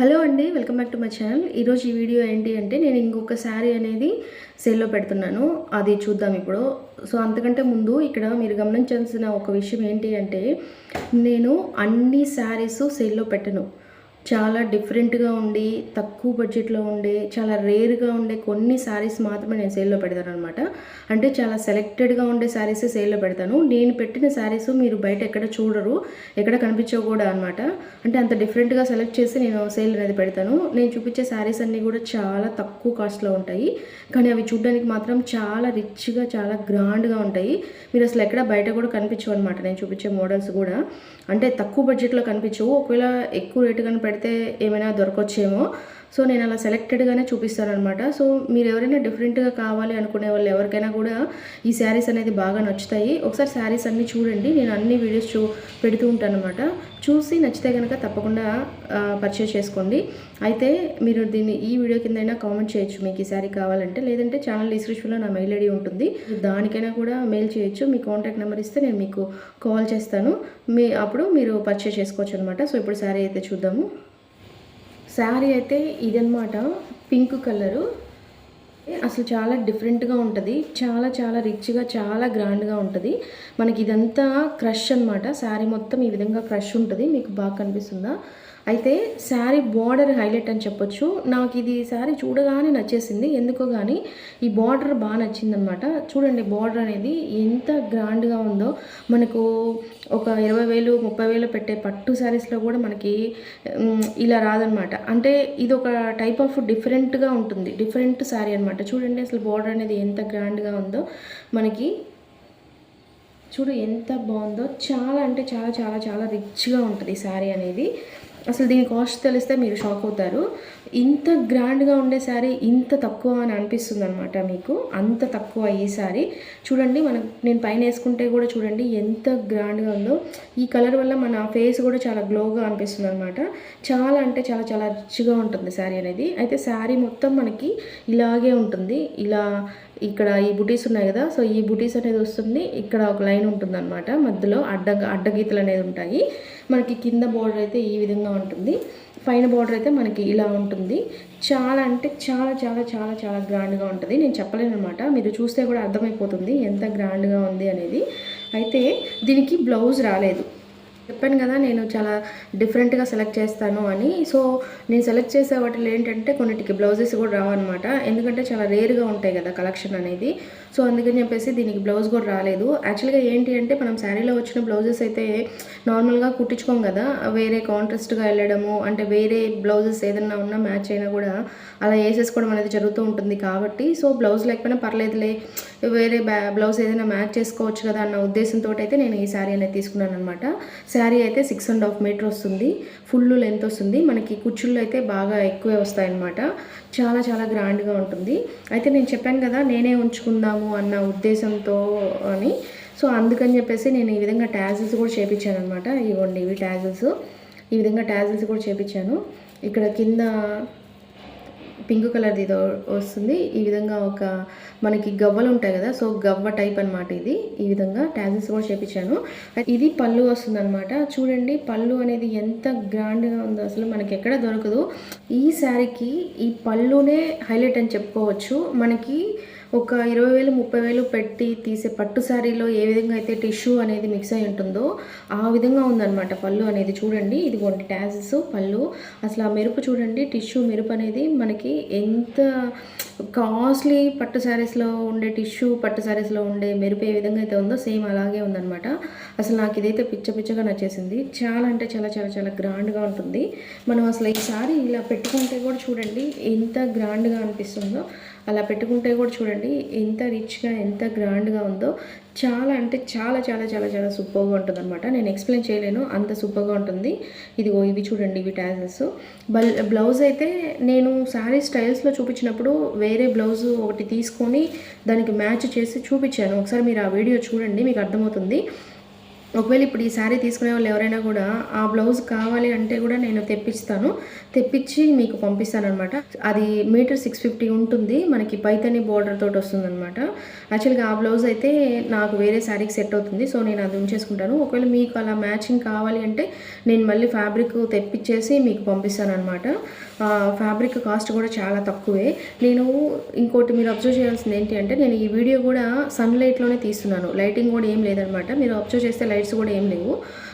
Hello అండి, welcome back to my channel. ఈరోజు ఈ వీడియో ఏంటి అంటే నేను ఇంకొక శారీ అనేది సేల్లో పెడుతున్నాను. అది చూద్దాం ఇప్పుడు. సో అంతకంటే ముందు ఇక్కడ మీరు గమనించాల్సిన ఒక విషయం ఏంటి అంటే నేను అన్ని శారీస్ సేల్లో పెట్టను. చాలా డిఫరెంట్గా ఉండి తక్కువ బడ్జెట్లో ఉండే చాలా రేర్గా ఉండే కొన్ని శారీస్ మాత్రమే నేను సేల్లో పెడతాను అనమాట. అంటే చాలా సెలెక్టెడ్గా ఉండే శారీసే సేల్లో పెడతాను. నేను పెట్టిన శారీస్ మీరు బయట ఎక్కడ చూడరు, ఎక్కడ కనిపించవు కూడా అనమాట. అంటే అంత డిఫరెంట్గా సెలెక్ట్ చేసి నేను సేల్ అనేది పెడతాను. నేను చూపించే శారీస్ అన్నీ కూడా చాలా తక్కువ కాస్ట్లో ఉంటాయి, కానీ అవి చూడడానికి మాత్రం చాలా రిచ్గా చాలా గ్రాండ్గా ఉంటాయి. మీరు అసలు ఎక్కడ బయట కూడా కనిపించవు అనమాట. నేను చూపించే మోడల్స్ కూడా అంటే తక్కువ బడ్జెట్లో కనిపించవు. ఒకవేళ ఎక్కువ రేటు కానీ పెడితే ఏమైనా దొరకొచ్చేమో. సో నేను అలా సెలెక్టెడ్గానే చూపిస్తాను అనమాట. సో మీరు ఎవరైనా డిఫరెంట్గా కావాలి అనుకునే వాళ్ళు ఎవరికైనా కూడా ఈ శారీస్ అనేది బాగా నచ్చుతాయి. ఒకసారి శారీస్ అన్నీ చూడండి. నేను అన్ని వీడియోస్ పెడుతూ ఉంటాను అనమాట. చూసి నచ్చితే కనుక తప్పకుండా పర్చేస్ చేసుకోండి. అయితే మీరు ఈ వీడియో కిందైనా కామెంట్ చేయొచ్చు మీకు ఈ శారీ కావాలంటే, లేదంటే ఛానల్ డిస్క్రిప్షన్లో నా మెయిల్ ఐడి ఉంటుంది, దానికైనా కూడా మెయిల్ చేయొచ్చు. మీ కాంటాక్ట్ నెంబర్ ఇస్తే నేను మీకు కాల్ చేస్తాను. అప్పుడు మీరు పర్చేస్ చేసుకోవచ్చు అనమాట. సో ఇప్పుడు శారీ అయితే చూద్దాము. శారీ అయితే ఇదనమాట, పింక్ కలరు. అసలు చాలా డిఫరెంట్గా ఉంటుంది, చాలా చాలా రిచ్గా చాలా గ్రాండ్గా ఉంటుంది. మనకి ఇదంతా క్రష్ అనమాట. శారీ మొత్తం ఈ విధంగా క్రష్ ఉంటుంది. మీకు బాగా కనిపిస్తుందా? అయితే శారీ బార్డర్ హైలైట్ అని చెప్పొచ్చు. నాకు ఇది శారీ చూడగానే నచ్చేసింది, ఎందుకో కానీ ఈ బార్డర్ బాగా నచ్చిందనమాట. చూడండి బార్డర్ అనేది ఎంత గ్రాండ్గా ఉందో. మనకు ఒక 20,000 30,000 పెట్టే పట్టు శారీస్లో కూడా మనకి ఇలా రాదనమాట. అంటే ఇది ఒక టైప్ ఆఫ్ డిఫరెంట్గా ఉంటుంది, డిఫరెంట్ శారీ అనమాట. చూడండి అసలు బార్డర్ అనేది ఎంత గ్రాండ్గా ఉందో. మనకి చూడు ఎంత బాగుందో. చాలా అంటే చాలా చాలా చాలా రిచ్గా ఉంటుంది శారీ అనేది. అసలు దీని కాస్ట్ తెలిస్తే మీరు షాక్ అవుతారు. ఇంత గ్రాండ్గా ఉండే శారీ ఇంత తక్కువ అని అనిపిస్తుంది అనమాట మీకు. అంత తక్కువ ఈ శారీ. చూడండి నేను పైన వేసుకుంటే కూడా చూడండి ఎంత గ్రాండ్గా ఉందో. ఈ కలర్ వల్ల మన ఫేస్ కూడా చాలా గ్లోగా అనిపిస్తుంది అనమాట. చాలా అంటే చాలా చాలా రిచ్గా ఉంటుంది శారీ అనేది. అయితే శారీ మొత్తం మనకి ఇలాగే ఉంటుంది. ఇలా ఇక్కడ ఈ బుటీస్ ఉన్నాయి కదా, సో ఈ బుటీస్ అనేది వస్తుంది. ఇక్కడ ఒక లైన్ ఉంటుంది అనమాట, మధ్యలో అడ్డగీతలు అనేది ఉంటాయి. మనకి కింద బార్డర్ అయితే ఈ విధంగా ఉంటుంది, పైన బార్డర్ అయితే మనకి ఇలా ఉంటుంది. చాలా అంటే చాలా చాలా చాలా చాలా గ్రాండ్గా ఉంటుంది. నేను చెప్పలేను అనమాట, మీరు చూస్తే కూడా అర్థమైపోతుంది ఎంత గ్రాండ్గా ఉంది అనేది. అయితే దీనికి బ్లౌజ్ రాలేదు. చెప్పాను కదా నేను చాలా డిఫరెంట్గా సెలెక్ట్ చేస్తాను అని. సో నేను సెలెక్ట్ చేసే వాటిలో ఏంటంటే కొన్నిటికి బ్లౌజెస్ కూడా రావన్నమాట, ఎందుకంటే చాలా రేర్గా ఉంటాయి కదా కలెక్షన్ అనేది. సో అందుకని చెప్పేసి దీనికి బ్లౌజ్ కూడా రాలేదు. యాక్చువల్గా ఏంటి అంటే మనం శారీలో వచ్చిన బ్లౌజెస్ అయితే నార్మల్గా కుట్టించుకోం కదా, వేరే కాంట్రాస్ట్గా వెళ్ళడము, అంటే వేరే బ్లౌజెస్ ఏదైనా ఉన్నా మ్యాచ్ అయినా కూడా అలా వేసేసుకోవడం అనేది జరుగుతూ ఉంటుంది. కాబట్టి సో బ్లౌజ్ లేకపోయినా పర్లేదులే, వేరే బ్లౌజ్ ఏదైనా మ్యాచ్ చేసుకోవచ్చు కదా అన్న ఉద్దేశంతో అయితే నేను ఈ శారీ అనేది తీసుకున్నాను అనమాట. శారీ అయితే 6.5 మీటర్ వస్తుంది, ఫుల్ లెంత్ వస్తుంది. మనకి కుచ్చుళ్ళు అయితే బాగా ఎక్కువే వస్తాయన్నమాట. చాలా చాలా గ్రాండ్గా ఉంటుంది. అయితే నేను చెప్పాను కదా నేనే ఉంచుకుందాము అన్న ఉద్దేశంతో అని. సో అందుకని చెప్పేసి నేను ఈ విధంగా ట్యాజిల్స్ కూడా చేయించాను అనమాట. ఇవ్వండి ఇవి ట్యాజిల్స్. ఈ విధంగా ట్యాజిల్స్ కూడా చేయించాను. ఇక్కడ కింద పింక్ కలర్ ఇది వస్తుంది. ఈ విధంగా ఒక మనకి గవ్వలు ఉంటాయి కదా, సో గవ్వ టైప్ అనమాట ఇది. ఈ విధంగా ట్యాజిల్స్ కూడా చేపించాను. ఇది పళ్ళు వస్తుంది అనమాట. చూడండి పళ్ళు అనేది ఎంత గ్రాండ్గా ఉందో, అసలు మనకి ఎక్కడ దొరకదు. ఈ శారీకి ఈ పళ్ళునే హైలైట్ అని చెప్పుకోవచ్చు. మనకి ఒక 20,000 30,000 పెట్టి తీసే పట్టు శారీలో ఏ విధంగా అయితే టిష్యూ అనేది మిక్స్ అయి ఉంటుందో ఆ విధంగా ఉందన్నమాట పళ్ళు అనేది. చూడండి ఇదిగోండి ట్యాజిల్స్ పళ్ళు. అసలు ఆ మెరుపు చూడండి, టిష్యూ మెరుపు అనేది మనకి ఎంత కాస్ట్లీ పట్టు శారీస్లో ఉండే టిష్యూ పట్టు శారీస్లో ఉండే మెరుపు ఏ విధంగా అయితే ఉందో సేమ్ అలాగే ఉందన్నమాట. అసలు నాకు ఇదైతే పిచ్చగా నచ్చేసింది. చాలా అంటే చాలా చాలా చాలా గ్రాండ్గా ఉంటుంది. మనం అసలు ఈ శారీ ఇలా పెట్టుకుంటే కూడా చూడండి ఎంత గ్రాండ్గా అనిపిస్తుందో. అలా పెట్టుకుంటే కూడా చూడండి ఎంత రిచ్గా ఎంత గ్రాండ్గా ఉందో. చాలా అంటే చాలా చాలా చాలా చాలా సూపర్గా ఉంటుంది అనమాట. నేను ఎక్స్ప్లెయిన్ చేయలేను, అంత సూపర్గా ఉంటుంది. ఇవి చూడండి ఇవి ట్యాజెస్. బ్లౌజ్ అయితే నేను శారీ స్టైల్స్లో చూపించినప్పుడు వేరే బ్లౌజ్ ఒకటి తీసుకొని దానికి మ్యాచ్ చేసి చూపించాను. ఒకసారి మీరు ఆ వీడియో చూడండి, మీకు అర్థమవుతుంది. ఒకవేళ ఇప్పుడు ఈ శారీ తీసుకునే వాళ్ళు ఎవరైనా కూడా ఆ బ్లౌజ్ కావాలి అంటే కూడా నేను తెప్పిస్తాను. తెప్పించి మీకు పంపిస్తాననమాట. అది మీటర్ 650 ఉంటుంది. మనకి పైతని బోర్డర్ తోటి వస్తుందనమాట. యాక్చువల్‌గా ఆ బ్లౌజ్ అయితే నాకు వేరే శారీకి సెట్ అవుతుంది. సో, నేను అది ఉంచేసుకుంటాను. ఒకవేళ మీకు అలా మ్యాచింగ్ కావాలి అంటే నేను మళ్ళీ ఫ్యాబ్రిక్ తెప్పించేసి మీకు పంపిస్తాననమాట. ఫ్యాబ్రిక్ కాస్ట్ కూడా చాలా తక్కువే. నేను ఇంకోటి మీరు అబ్జర్వ్ చేయాల్సింది ఏంటి అంటే నేను ఈ వీడియో కూడా సన్‌లైట్‌లోనే తీస్తున్నాను. లైటింగ్ కూడా ఏం లేదనమాట. మీరు అబ్జర్వ్ చేస్తే లైట్స్ కూడా ఏం లేవు.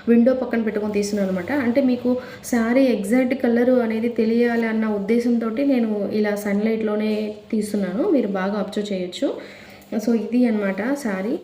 విండో పక్కన పెట్టుకొని తీస్తున్నాను అనమాట. అంటే మీకు శారీ ఎగ్జాక్ట్ కలరు అనేది తెలియాలి అన్న ఉద్దేశంతోటి నేను ఇలా సన్‌లైట్‌లోనే తీస్తున్నాను. మీరు బాగా అబ్జర్వ్ చేయొచ్చు. సో, ఇది అనమాట శారీ.